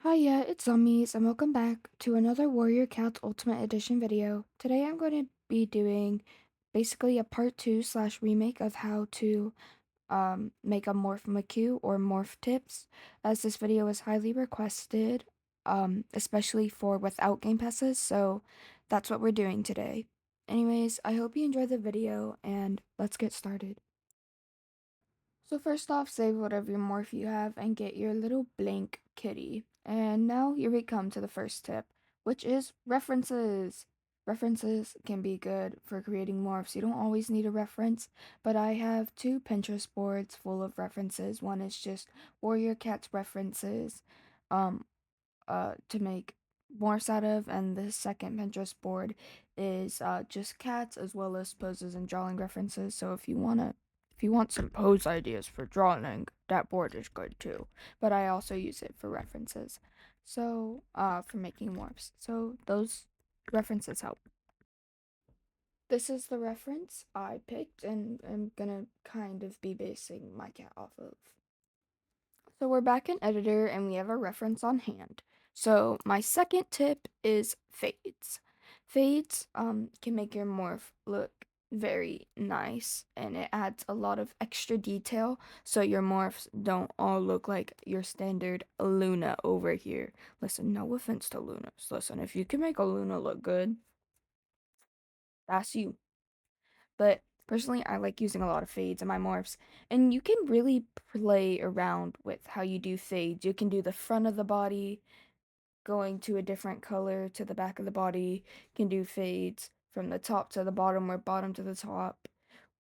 Hiya, it's Zombies, and welcome back to another Warrior Cats Ultimate Edition video. Today I'm going to be doing basically a part 2 slash remake of how to make a Morph McQ or Morph tips, as this video is highly requested, especially for without game passes, so that's what we're doing today. Anyways, I hope you enjoyed the video, and let's get started. So first off, save whatever morph you have and get your little blank kitty. And now here we come to the first tip, which is references. References can be good for creating morphs. You don't always need a reference, but I have two Pinterest boards full of references. One is just Warrior Cats references um to make morphs out of, and the second Pinterest board is just cats as well as poses and drawing references. So if you want some pose ideas for drawing, that board is good too. But I also use it for references. So, for making morphs. So those references help. This is the reference I picked and I'm gonna kind of be basing my cat off of. So we're back in editor and we have a reference on hand. So my second tip is fades. Fades can make your morph look very nice, and it adds a lot of extra detail so your morphs don't all look like your standard Luna over here. Listen, no offense to Lunas. Listen, if you can make a Luna look good, that's you. But personally, I like using a lot of fades in my morphs, and you can really play around with how you do fades. You can do the front of the body going to a different color to the back of the body. You can do fades from the top to the bottom or bottom to the top,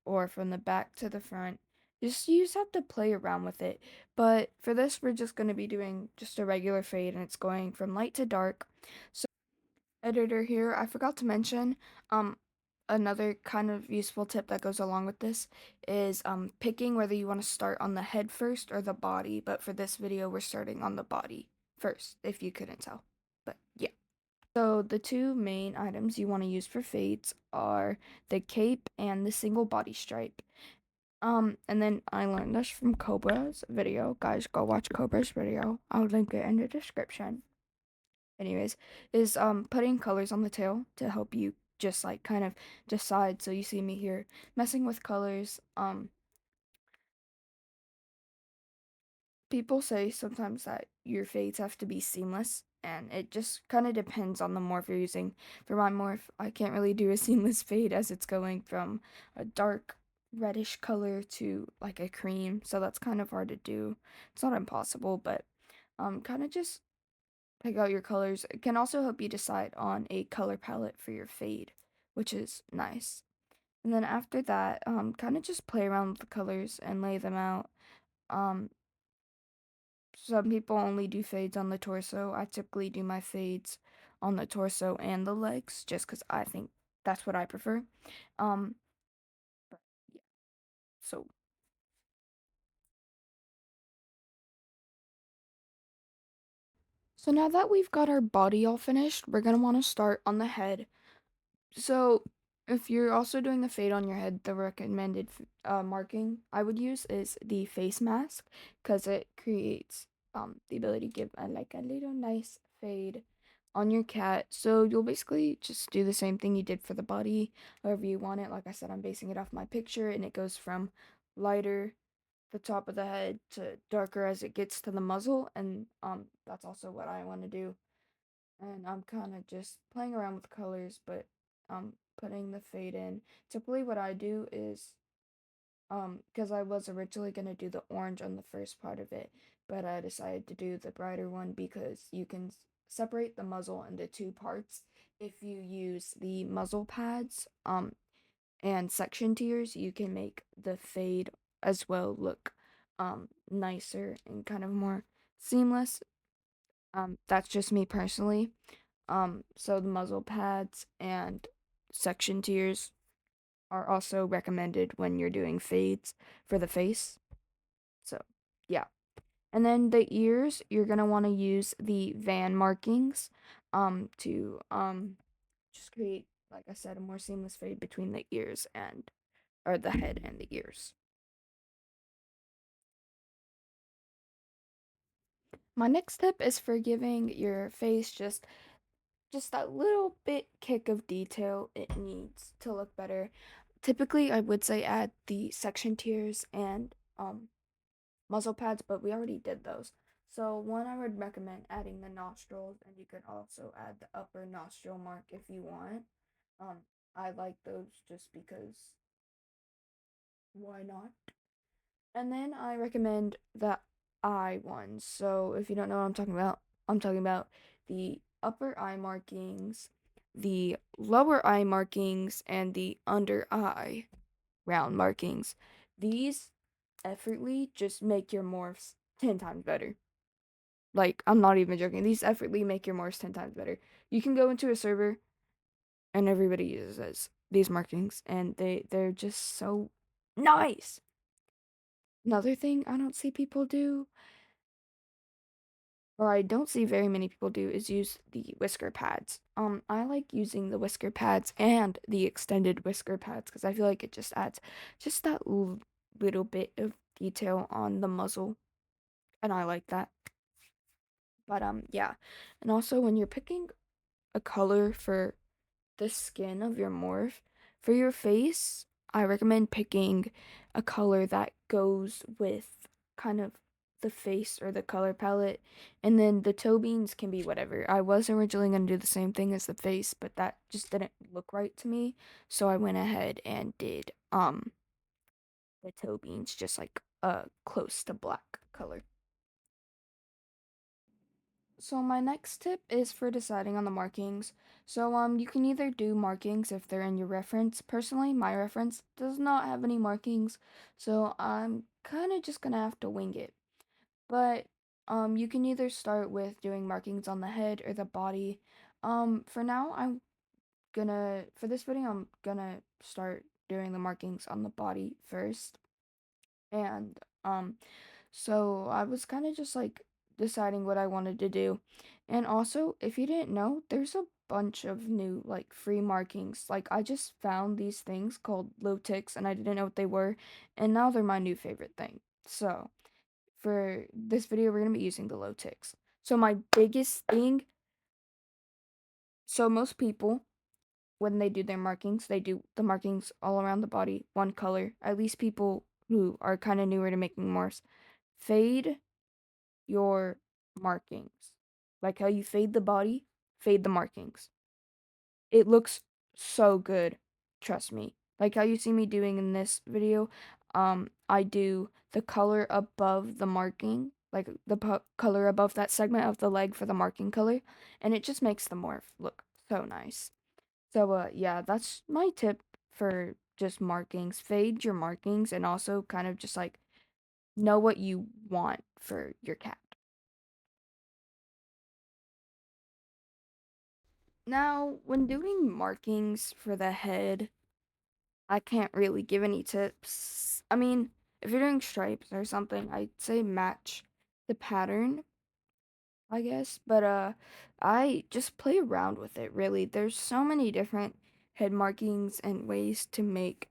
or from the back to the front. Just you just have to play around with it. But for this, we're just going to be doing just a regular fade, and it's going from light to dark. So editor here, I forgot to mention, um, another kind of useful tip that goes along with this is picking whether you want to start on the head first or the body. But for this video, we're starting on the body first, if you couldn't tell. But yeah. So the two main items you want to use for fades are the cape and the single body stripe. And then I learned this from Cobra's video. Guys, go watch Cobra's video. I'll link it in the description. Anyways, is putting colors on the tail to help you just like kind of decide. So you see me here messing with colors. People say sometimes that your fades have to be seamless, and it just kind of depends on the morph you're using. For my morph, I can't really do a seamless fade as it's going from a dark reddish color to like a cream, so that's kind of hard to do. It's not impossible, but kind of just pick out your colors. It can also help you decide on a color palette for your fade, which is nice. And then after that, kind of just play around with the colors and lay them out. Um, some people only do fades on the torso. I typically do my fades on the torso and the legs just because I think that's what I prefer. Um, yeah, so so now that we've got our body all finished, we're gonna want to start on the head. So if you're also doing a fade on your head, the recommended marking I would use is the face mask because it creates the ability to give like a little nice fade on your cat. So you'll basically just do the same thing you did for the body, however you want it. Like I said, I'm basing it off my picture, and it goes from lighter the top of the head to darker as it gets to the muzzle, and that's also what I want to do. And I'm kind of just playing around with colors, but putting the fade in. Typically what I do is because I was originally going to do the orange on the first part of it, but I decided to do the brighter one because you can separate the muzzle into two parts. If you use the muzzle pads and section tiers, you can make the fade as well look nicer and kind of more seamless. That's just me personally. So the muzzle pads and section tiers are also recommended when you're doing fades for the face. So, yeah. And then the ears, you're gonna want to use the van markings to just create, like I said, a more seamless fade between the ears and or the head and the ears. My next tip is for giving your face just that little bit kick of detail it needs to look better. Typically, I would say add the section tiers and muzzle pads, but we already did those. So one, I would recommend adding the nostrils, and you could also add the upper nostril mark if you want. Um, I like those just because why not? And then I recommend the eye ones. So if you don't know what I'm talking about the upper eye markings, the lower eye markings, and the under eye round markings. These effortly just make your morphs 10 times better. Like, I'm not even joking. These effortly make your morphs 10 times better. You can go into a server and everybody uses these markings and they're just so nice. Another thing I don't see people do, or I don't see very many people do, is use the whisker pads. I like using the whisker pads and the extended whisker pads because I feel like it just adds just that little bit of detail on the muzzle, and I like that. But yeah, and also when you're picking a color for the skin of your morph, for your face, I recommend picking a color that goes with kind of the face or the color palette. And then the toe beans can be whatever. I was originally going to do the same thing as the face, but that just didn't look right to me. So I went ahead and did the toe beans just like a close to black color. So my next tip is for deciding on the markings. So you can either do markings if they're in your reference. Personally, my reference does not have any markings, so I'm kind of just going to have to wing it. But you can either start with doing markings on the head or the body. For now, for this video I'm gonna start doing the markings on the body first. And so I was kind of just like deciding what I wanted to do. And also, if you didn't know, there's a bunch of new like free markings. Like I just found these things called low ticks and I didn't know what they were, and now they're my new favorite thing. So, for this video we're going to be using the low ticks. So my biggest thing, so most people when they do their markings, they do the markings all around the body, one color. At least people who are kind of newer to making morphs. Fade your markings. Like how you fade the body, fade the markings. It looks so good. Trust me. Like how you see me doing in this video, I do the color above the marking, like the color above that segment of the leg for the marking color, and it just makes the morph look so nice. So yeah, that's my tip for just markings. Fade your markings and also kind of just like know what you want for your cat. Now, when doing markings for the head, I can't really give any tips. I mean, if you're doing stripes or something, I'd say match the pattern, I guess. But I just play around with it, really. There's so many different head markings and ways to make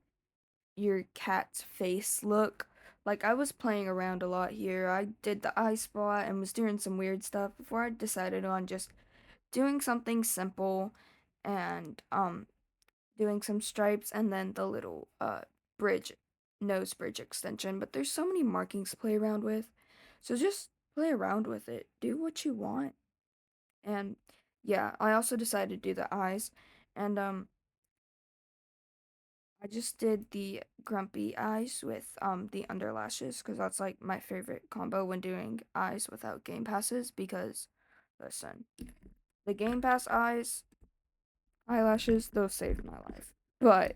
your cat's face look. Like I was playing around a lot here. I did the eye spot and was doing some weird stuff before I decided on just doing something simple and doing some stripes and then the little bridge nose bridge extension. But there's so many markings to play around with. So just play around with it. Do what you want. And yeah, I also decided to do the eyes and I just did the grumpy eyes with the underlashes because that's like my favorite combo when doing eyes without game passes because listen, the game pass eyes eyelashes those saved my life. But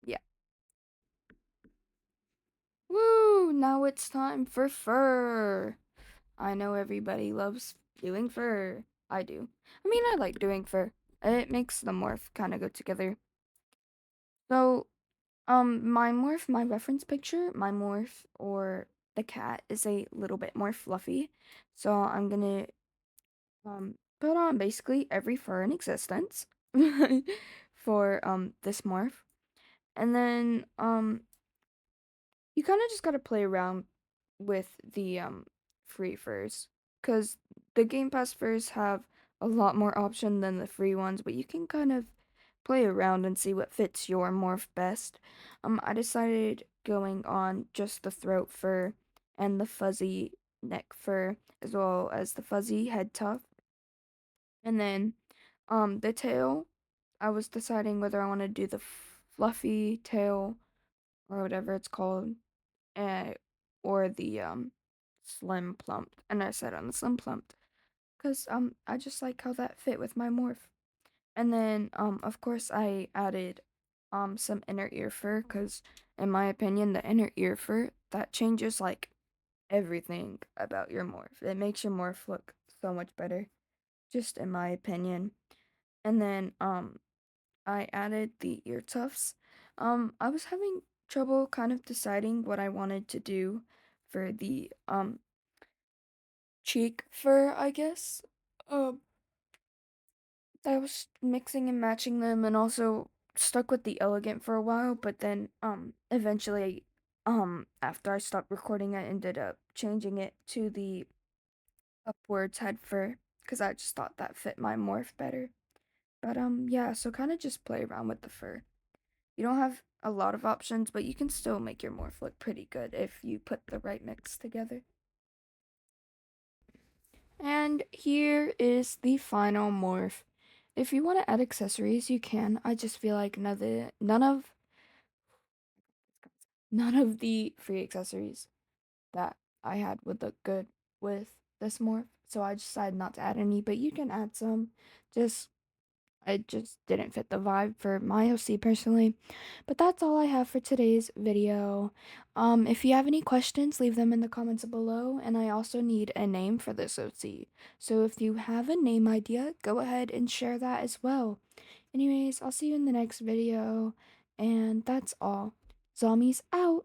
yeah. Woo! Now it's time for fur. I know everybody loves doing fur. I do. I mean, I like doing fur. It makes the morph kind of go together. So, my reference picture, my morph or the cat is a little bit more fluffy. So I'm gonna put on basically every fur in existence for this morph. And then you kind of just gotta play around with the free furs because the Game Pass furs have a lot more option than the free ones, but you can kind of play around and see what fits your morph best. I decided going on just the throat fur and the fuzzy neck fur, as well as the fuzzy head tuft. And then, the tail, I was deciding whether I want to do the fluffy tail or whatever it's called, uh, or the slim plumped. And I said on the slim plumped, cause I just like how that fit with my morph. And then of course I added some inner ear fur, cause in my opinion the inner ear fur that changes like everything about your morph. It makes your morph look so much better, just in my opinion. And then I added the ear tufts. I was having trouble kind of deciding what I wanted to do for the cheek fur, I guess. Um, I was mixing and matching them and also stuck with the elegant for a while, but then eventually after I stopped recording I ended up changing it to the upwards head fur because I just thought that fit my morph better. But yeah, so kind of just play around with the fur. You don't have a lot of options, but you can still make your morph look pretty good if you put the right mix together. And here is the final morph. If you want to add accessories, you can. I just feel like none of the free accessories that I had would look good with this morph. So I decided not to add any, but you can add some. Just It just didn't fit the vibe for my OC personally. But that's all I have for today's video. If you have any questions, leave them in the comments below. And I also need a name for this OC. So if you have a name idea, go ahead and share that as well. Anyways, I'll see you in the next video. And that's all. Zombies out.